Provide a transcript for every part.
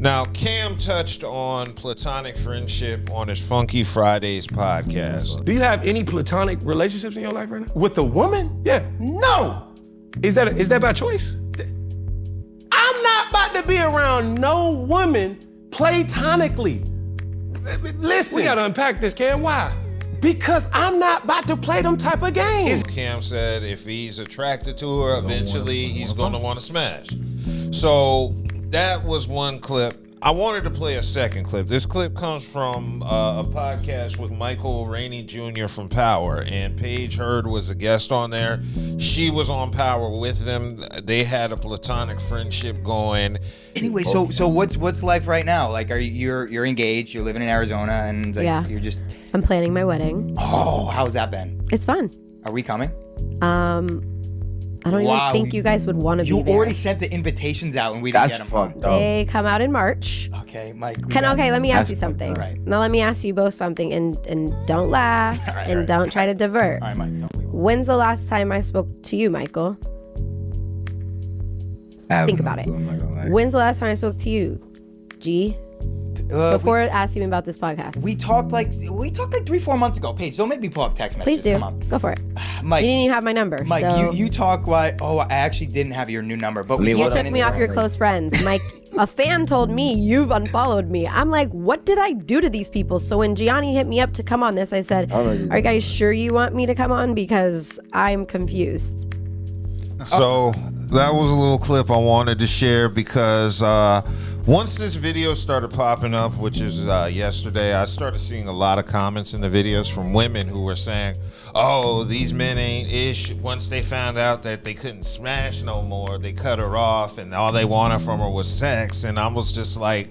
Now, Cam touched on platonic friendship on his Funky Fridays podcast. Do you have any platonic relationships in your life right now? With a woman? Yeah. No. Is that by choice? I'm not about to be around no woman platonically. Listen. We gotta unpack this, Cam. Why? Because I'm not about to play them type of games. Cam said if he's attracted to her, eventually he's going to want to smash. So that was one clip. I wanted to play a second clip. This clip comes from a podcast with Michael Rainey Jr. from Power, and Paige Hurd was a guest on there. She was on Power with them. They had a platonic friendship going. Anyway, so what's life right now? Like, you're engaged, you're living in Arizona, and like, you're just. I'm planning my wedding. Oh, how's that been? It's fun. Are we coming? I don't even think you guys would want to be there. You already sent the invitations out and we didn't get them. Fucked up. They come out in March. Okay, Mike. Let me ask you something. Right. Now let me ask you both something, and don't laugh and don't try to divert. All right, Mike. When's the last time I spoke to you, Michael? Think about it. When's the last time I spoke to you, G? Before asking me about this podcast. We talked like 3-4 months ago. Paige, don't make me pull up text messages. Please do. Come on. Go for it. Mike, you didn't even have my number. Mike, so. you talk like, I actually didn't have your new number, but you took me off your close friends. Mike, a fan told me you've unfollowed me. I'm like, what did I do to these people? So when Gianni hit me up to come on this, I said, are you guys sure you want me to come on? Because I'm confused. So that was a little clip I wanted to share because once this video started popping up, which is yesterday, I started seeing a lot of comments in the videos from women who were saying, oh, these men ain't ish. Once they found out that they couldn't smash no more, they cut her off and all they wanted from her was sex. And I was just like,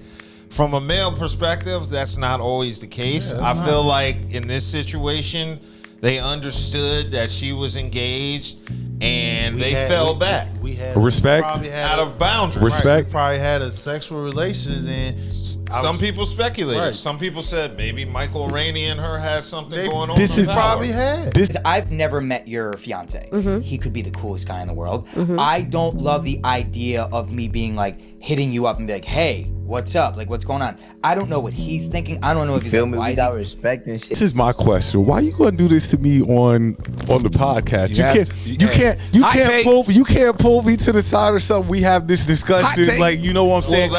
from a male perspective, that's not always the case. I feel like in this situation, they understood that she was engaged and they fell back. We had respect out of boundaries. Respect. Right, we probably had a sexual relations, and some people speculated. Right. Some people said maybe Michael Rainey and her had something going on. This is probably had. I've never met your fiance. He could be the coolest guy in the world. Mm-hmm. I don't love the idea of me being like hitting you up and be like, hey, what's up? Like, what's going on? I don't know what he's thinking. I don't know if he's Feel like, me? Without respect and shit. This is my question. Why you gonna do this to me on the podcast? You can't pull me to the side or something. We have this discussion, like, you know what I'm saying?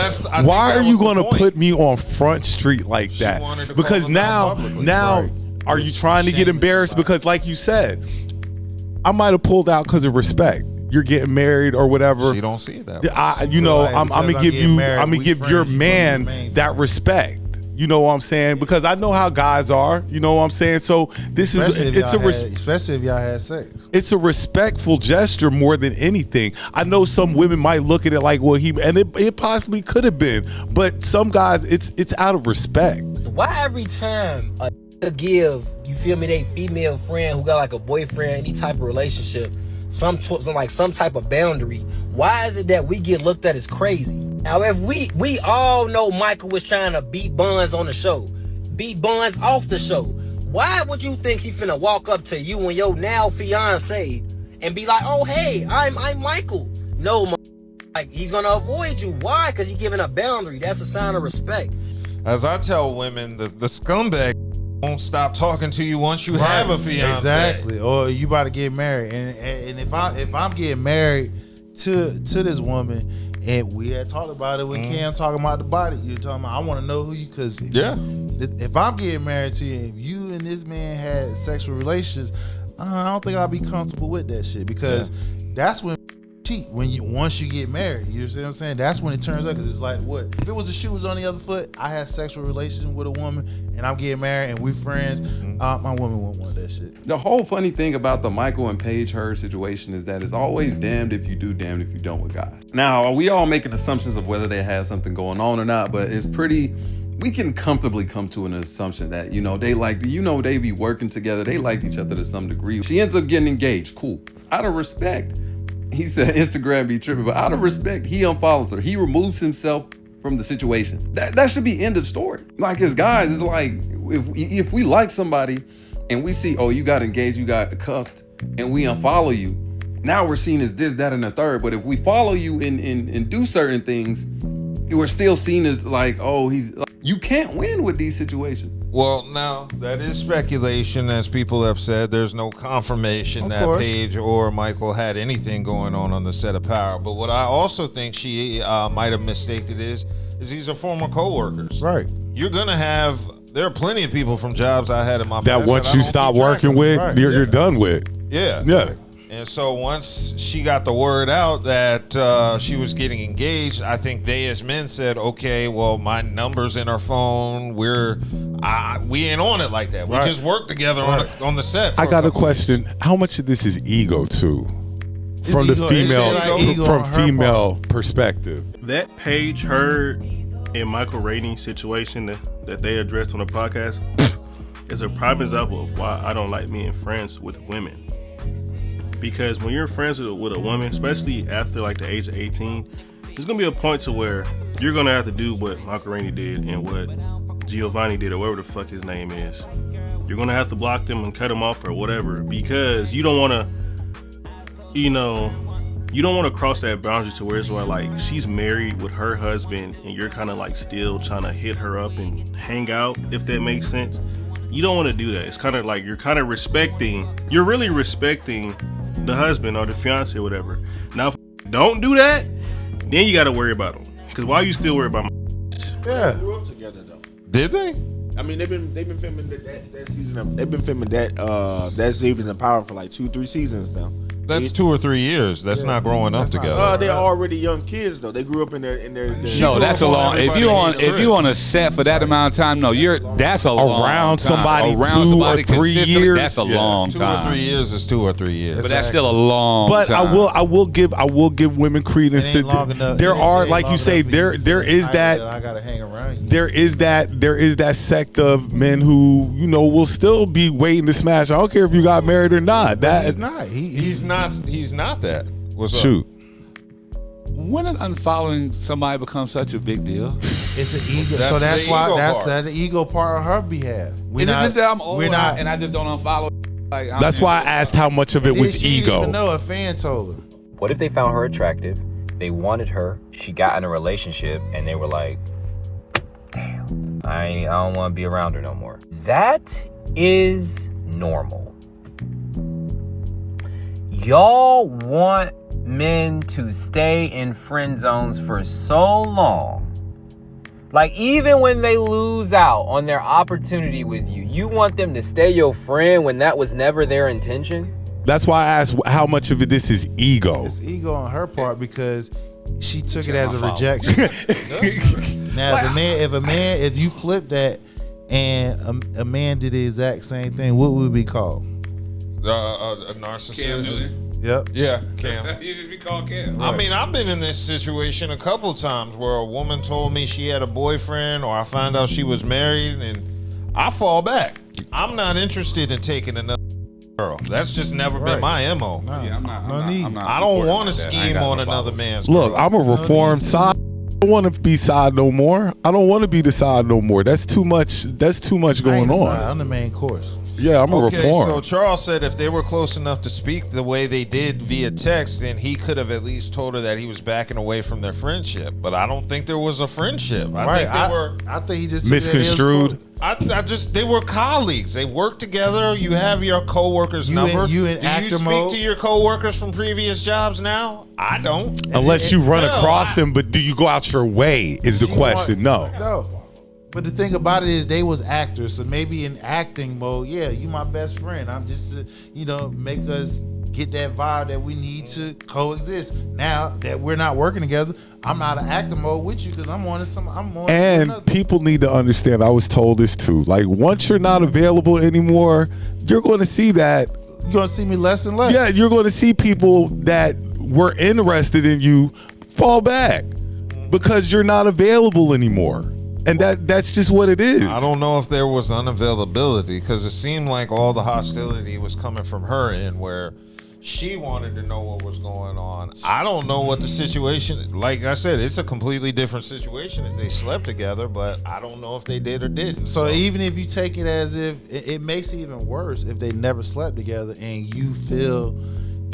Why are you gonna put me on Front Street like that? Because now are you trying to get embarrassed? Because like you said, I might have pulled out because of respect. You're getting married or whatever. She don't see it that way. I'm gonna give your man that respect. You know what I'm saying? Because I know how guys are. You know what I'm saying? So this especially if y'all had sex. It's a respectful gesture more than anything. I know some women might look at it like, well, it possibly could have been, but some guys, it's out of respect. Why every time a give, you feel me, they female friend who got like a boyfriend, any type of relationship, some type of boundary, why is it that we get looked at as crazy? Now, if we all know Michael was trying to beat Buns on the show, beat Buns off the show, why would you think he finna walk up to you and your now fiance and be like, oh, hey, I'm Michael? No, like, he's gonna avoid you. Why? Because he's giving a boundary. That's a sign of respect. As I tell women, the scumbag won't stop talking to you once you have a fiance. Exactly. Or you about to get married. And if I'm getting married to this woman, and we had talked about it with Cam talking about the body, you're talking about, I want to know who you, because if I'm getting married to you, if you and this man had sexual relations, I don't think I'll be comfortable with that shit, because that's when cheat, once you get married. You see what I'm saying? That's when it turns up, because it's like, what if it was the shoe was on the other foot, I had sexual relations with a woman and I'm getting married and we friends, my woman won't want that shit. The whole funny thing about the Michael and Paige Hurd situation is that it's always damned if you do, damned if you don't with guys. Now, we all making assumptions of whether they had something going on or not, but it's we can comfortably come to an assumption that, they be working together, they like each other to some degree. She ends up getting engaged, cool. Out of respect, he said Instagram be tripping, but out of respect, he unfollows her. He removes himself from the situation. That should be end of story. Like, as guys, it's like, if we like somebody and we see, oh, you got engaged, you got cuffed, and we unfollow you, now we're seen as this, that, and the third. But if we follow you and do certain things, we're still seen as like, oh, you can't win with these situations. Well, now that is speculation, as people have said. There's no confirmation that Paige or Michael had anything going on the set of Power. But what I also think she might have mistaken is these are former co-workers. Right. You're gonna have. There are plenty of people from jobs I had in my that past once you stop working with, you're done with. Yeah. Yeah. And so once she got the word out that she was getting engaged, I think they as men said, okay, well, my number's in her phone. We ain't on it like that. We just work together on the set. I got a question. How much of this is ego too? From the female perspective. That Paige Hurd and Michael Rainey situation that they addressed on the podcast is a prime example of why I don't like being friends with women. Because when you're friends with a woman, especially after like the age of 18, there's gonna be a point to where you're gonna have to do what Michael Rainey did and what Giovanni did, or whatever the fuck his name is. You're gonna have to block them and cut them off or whatever, because you don't wanna, you don't wanna cross that boundary to where it's like she's married with her husband and you're kind of like still trying to hit her up and hang out, if that makes sense. You don't want to do that. It's kind of like you're really respecting the husband or the fiance or whatever. Now, if don't do that, then you got to worry about them. Because why you still worry about They grew up together though. Did they? I mean, they've been filming that season. They've been filming that season of Power for like 2-3 seasons now. That's 2 or 3 years. That's not growing up together. They're already young kids though. They grew up in their. No, that's a long. If you on a set for that amount of time, that's a long around time. somebody 2 or 3 years. That's a long time. 2 or 3 years is 2 or 3 years. But that's still a long But time. I will give women credence to there are, like you say, there is that I gotta hang around you. there is that sect of men who will still be waiting to smash. I don't care if you got married or not. That He's not. He's not that. What's shoot. up? When did unfollowing somebody become such a big deal? It's an ego. That's So that's the why ego that's part. the ego part on her behalf. Is it just that I'm old and I just don't unfollow? Like, That's why I asked how much of it was She didn't ego. even know. A fan told her. What if they found her attractive? They wanted her. She got in a relationship, and they were like, "Damn, I don't want to be around her no more." That is normal. Y'all want men to stay in friend zones for so long. Like, even when they lose out on their opportunity with you, you want them to stay your friend when that was never their intention? That's why I asked how much of this is ego. It's ego on her part because she took it as a rejection. Now, if you flip that and a man did the exact same thing, what would it be called? A narcissist. Yep. Yeah, Cam. You just be called Cam. I mean, I've been in this situation a couple times where a woman told me she had a boyfriend, or I found out she was married, and I fall back. I'm not interested in taking another girl. That's just never been my MO. I'm not. I don't want to scheme on another man's Look, girl. I'm a reformed side. I don't want to be side no more. I don't want to be the side no more. That's too much. That's too much going on. I'm the main course. Yeah, I'm a reform. So Charles said if they were close enough to speak the way they did via text, then he could have at least told her that he was backing away from their friendship. But I don't think there was a friendship. I think he just misconstrued. They were colleagues. They worked together. You have your coworkers' number. You in Do you actor speak mode? to your coworkers from previous jobs now? I don't. Unless you run across them, but do you go out your way is the question. No. But the thing about it is they was actors, so maybe in acting mode, yeah, you my best friend. I'm just to, make us get that vibe that we need to coexist. Now that we're not working together, I'm out of acting mode with you because I'm on And people need to understand, I was told this too. Like, once you're not available anymore, you're going to see that. You're going to see me less and less. Yeah, you're going to see people that were interested in you fall back because you're not available anymore. And that's just what it is. I don't know if there was unavailability because it seemed like all the hostility was coming from her end where she wanted to know what was going on. I don't know what the situation, like I said, it's a completely different situation if they slept together, but I don't know if they did or didn't. So even if you take it as if, it makes it even worse if they never slept together and you feel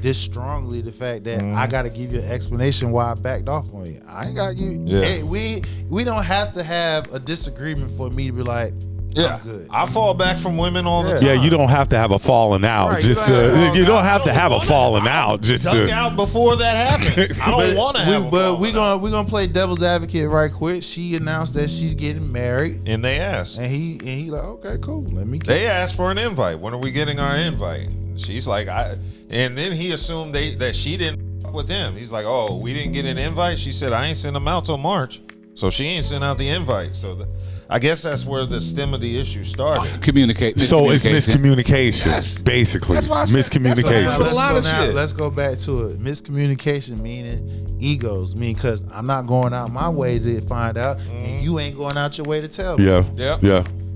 this strongly the fact that I got to give you an explanation why I backed off on you. I ain't got you. Yeah. Hey, we don't have to have a disagreement for me to be like, I'm good. I fall back from women all the time. Yeah, you don't have to have a falling out. Right, Just you don't have to have a falling out. Just duck out before that happens. I don't want to have. But we're gonna play devil's advocate right quick. She announced that she's getting married, and they asked, and he like, okay, cool. Let me. They asked for an invite. When are we getting our invite? She's like, and then he assumed that she didn't fuck with him. He's like, oh, we didn't get an invite. She said, I ain't sent them out till March, so she ain't sent out the invite. So I guess that's where the stem of the issue started. Communicate. So it's miscommunication, basically. That's what I said. Miscommunication. Let's go back to it. Miscommunication meaning egos. Because I'm not going out my way to find out, and you ain't going out your way to tell me. Yeah.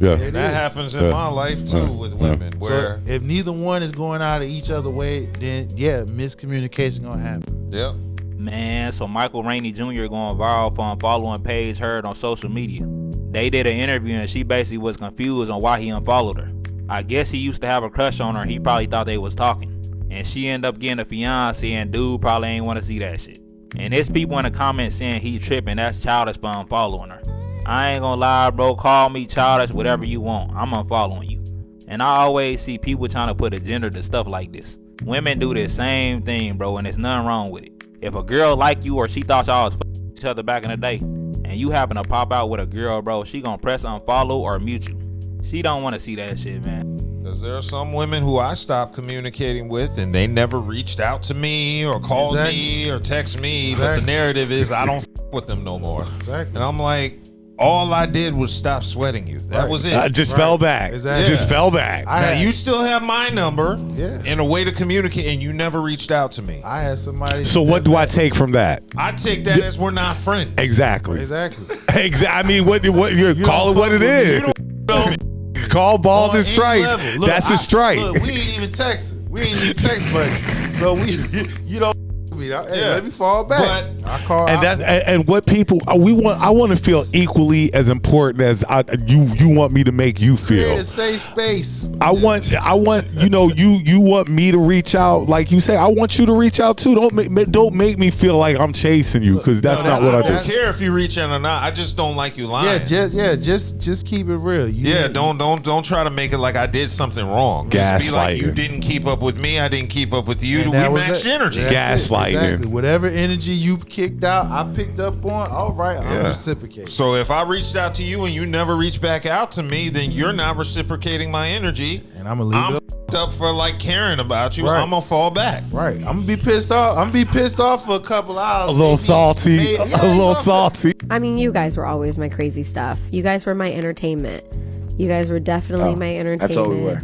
And that happens in my life too with women. Where so if neither one is going out of each other way, then miscommunication gonna happen. Yep. Man, so Michael Rainey Jr. going viral for unfollowing Paige Hurd on social media. They did an interview and she basically was confused on why he unfollowed her. I guess he used to have a crush on her and he probably thought they was talking. And she ended up getting a fiance and dude probably ain't want to see that shit. And there's people in the comments saying he tripping, that's childish for unfollowing her. I ain't gonna lie, bro, call me childish, whatever you want. I'm unfollowing you. And I always see people trying to put a gender to stuff like this. Women do the same thing, bro, and there's nothing wrong with it. If a girl like you or she thought y'all was each other back in the day, and you happen to pop out with a girl, bro, she gonna press unfollow or mute you. She don't want to see that shit, man. Because there are some women who I stopped communicating with and they never reached out to me or called me or text me. But the narrative is I don't with them no more. And I'm like, all I did was stop sweating you. That was it. I just fell back. Just fell back. Now you still have my number and a way to communicate, and you never reached out to me. I had somebody. So what do I take from that? I take that as we're not friends. Exactly. I mean, what you call it what it is. Call balls and strikes. Look, that's a strike. Look, we ain't even texting. We ain't even text buddy. So you don't. Let me fall back. But I call and what people I want to feel equally as important as you want me to make you feel. Create a safe space. I want you want me to reach out like you say. I want you to reach out too. Don't make me feel like I'm chasing you because that's not what I do. don't care if you reach out or not. I just don't like you lying. Just keep it real. Don't try to make it like I did something wrong. Just be like you didn't keep up with me. I didn't keep up with you. We matched energy. Gaslighting. Exactly. Whatever energy you kicked out, I picked up on. All right, I'm reciprocating. So if I reached out to you and you never reached back out to me, then you're not reciprocating my energy. And I'm gonna leave it up for like caring about you. I'm gonna fall back. Right. I'm gonna be pissed off. I'm gonna be pissed off for a couple hours. A little salty. A little salty. I mean, you guys were always my crazy stuff. You guys were my entertainment. You guys were definitely my entertainment. That's all we were.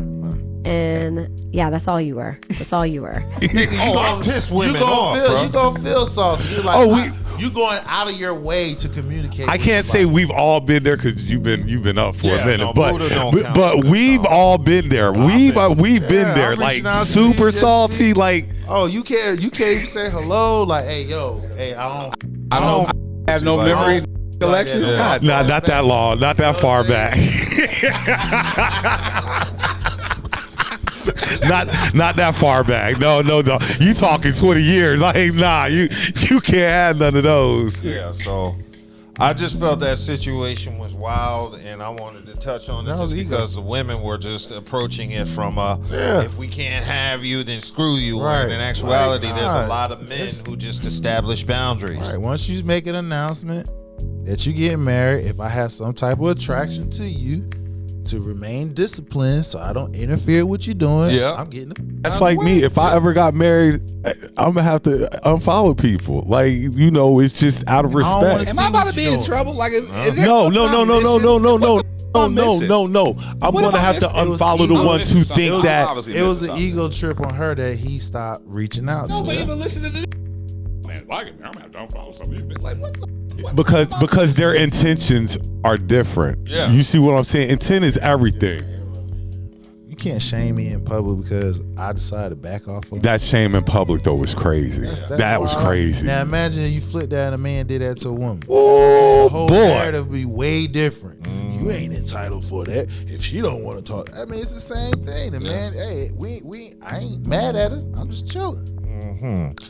And that's all you were. That's all you were. I piss women off, bro. You gonna feel salty. You're like, you going out of your way to communicate. I can't say we've all been there because you've been up for a minute, no, but we've all been there. We've been there, like super salty, like you can't even say hello, like hey I don't have no memories. Collections? Not that long, not that far back. Not that far back. No. You talking 20 years. Like, you can't have none of those. Yeah, so I just felt that situation was wild and I wanted to touch on it just because the women were just approaching it from if we can't have you, then screw you. Right. And in actuality, there's a lot of men who just establish boundaries. Right. Once you make an announcement that you get married, if I have some type of attraction to you, to remain disciplined so I don't interfere with what you're doing. Yeah. I'm getting That's like me. If I ever got married, I'm gonna have to unfollow people. Like, it's just out of respect. Am I about to be in trouble? Like, no. I'm gonna have to unfollow the ones who think that it was an ego trip on her that he stopped reaching out to. Nobody even listening to this. Man, I'm gonna have to unfollow some of these people. Like, what the? Because their intentions are different. Yeah. You see what I'm saying? Intent is everything. You can't shame me in public because I decided to back off of that. Shame in public though was crazy. That was crazy. Now imagine you flip that and a man did that to a woman. Oh, the whole narrative would be way different. You ain't entitled for that if she don't want to talk. I mean, it's the same thing. The man, hey, I ain't mad at her. I'm just chilling. Mm-hmm.